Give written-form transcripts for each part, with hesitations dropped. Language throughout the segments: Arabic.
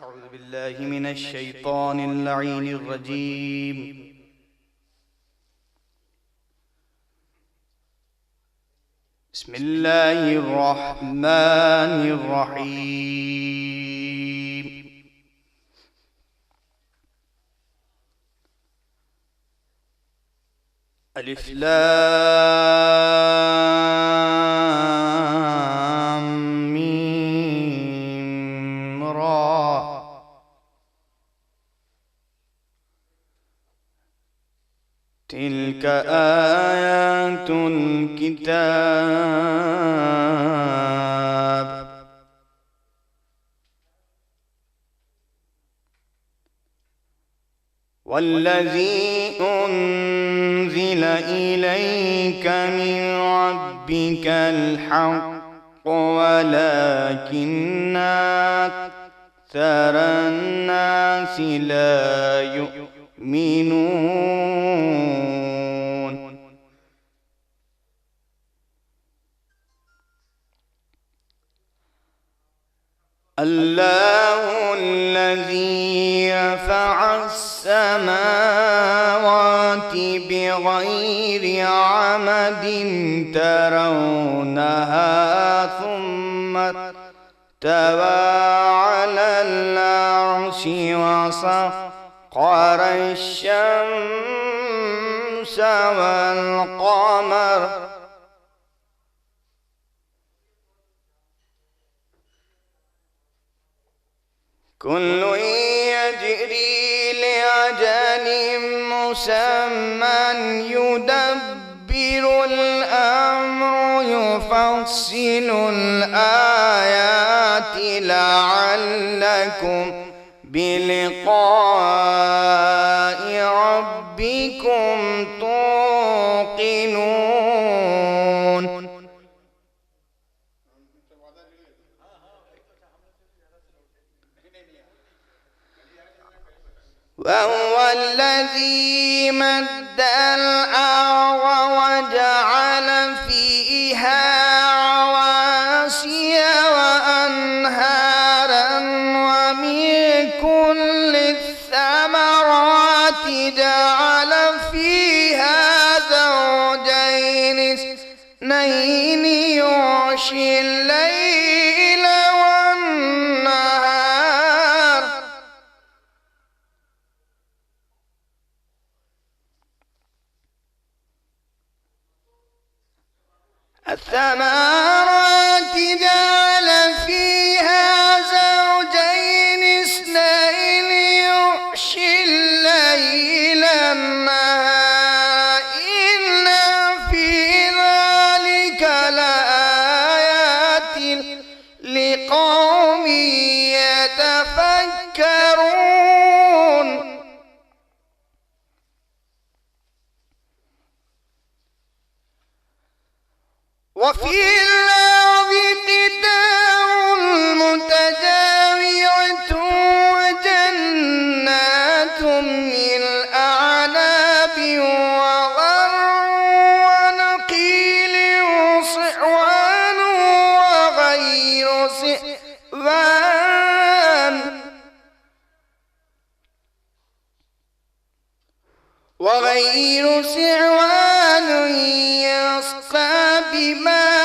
أعوذ بالله من الشيطان اللعين الرجيم. بسم الله الرحمن الرحيم. ألف لام ميم را. تلك آيات الكتاب. والذي أنزل إليك من ربك الحق ولكن أكثر الناس لا يؤمنون. الله الذي رفع السماوات بغير عمد ترونها ثم استوى على العرش وسخر الشمس والقمر كل يجري لأجل مسمى يدبر الأمر يفصل الآيات لعلكم بلقاء ربكم توقنون. وهو الذي مد الأرض وجعل فيها رواسي وأنهارا ومن كل الثمرات جعل فيها زوجين اثنين يغشي الليل والنهار الثمرات جعل فيها زوجين اثنين يغشي الليل النهار إن في ذلك لآيات لقوم يتفكرون. وفي الأرض قطع متجاورات وجنات من أعناب وغر ونخيل صنوان وغير صنوان يسقى بماء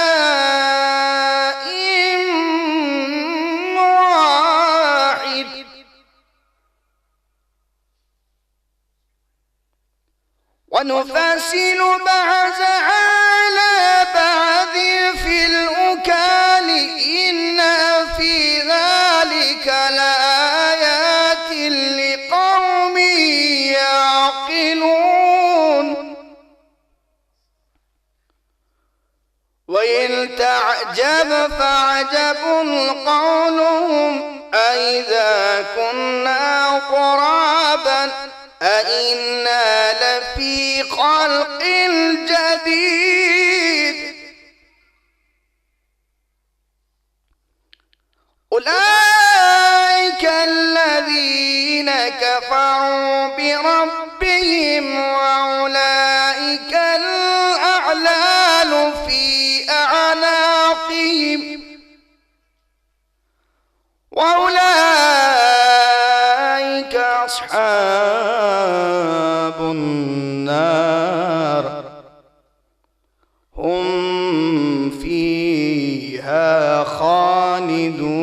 واحد ونفصل بعضها على بعض في الأكل إن في ذلك لآيات لقوم يعقلون. وإن تعجب فعجب قولهم أإذا كنا ترابا أإنا لفي خلق جديد. أولئك الذين كفروا بربهم وأولئك الأغلال في أعناقهم وأولئك أصحاب النار هم فيها خالدون.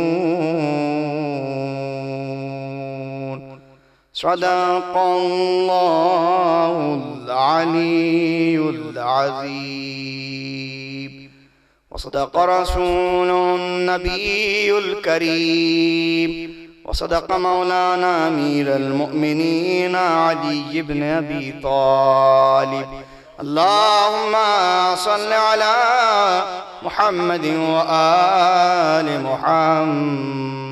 صدق الله العلي العظيم، وصدق رسوله النبي الكريم، وصدق مولانا أمير المؤمنين علي بن أبي طالب. اللهم صل على محمد وآل محمد.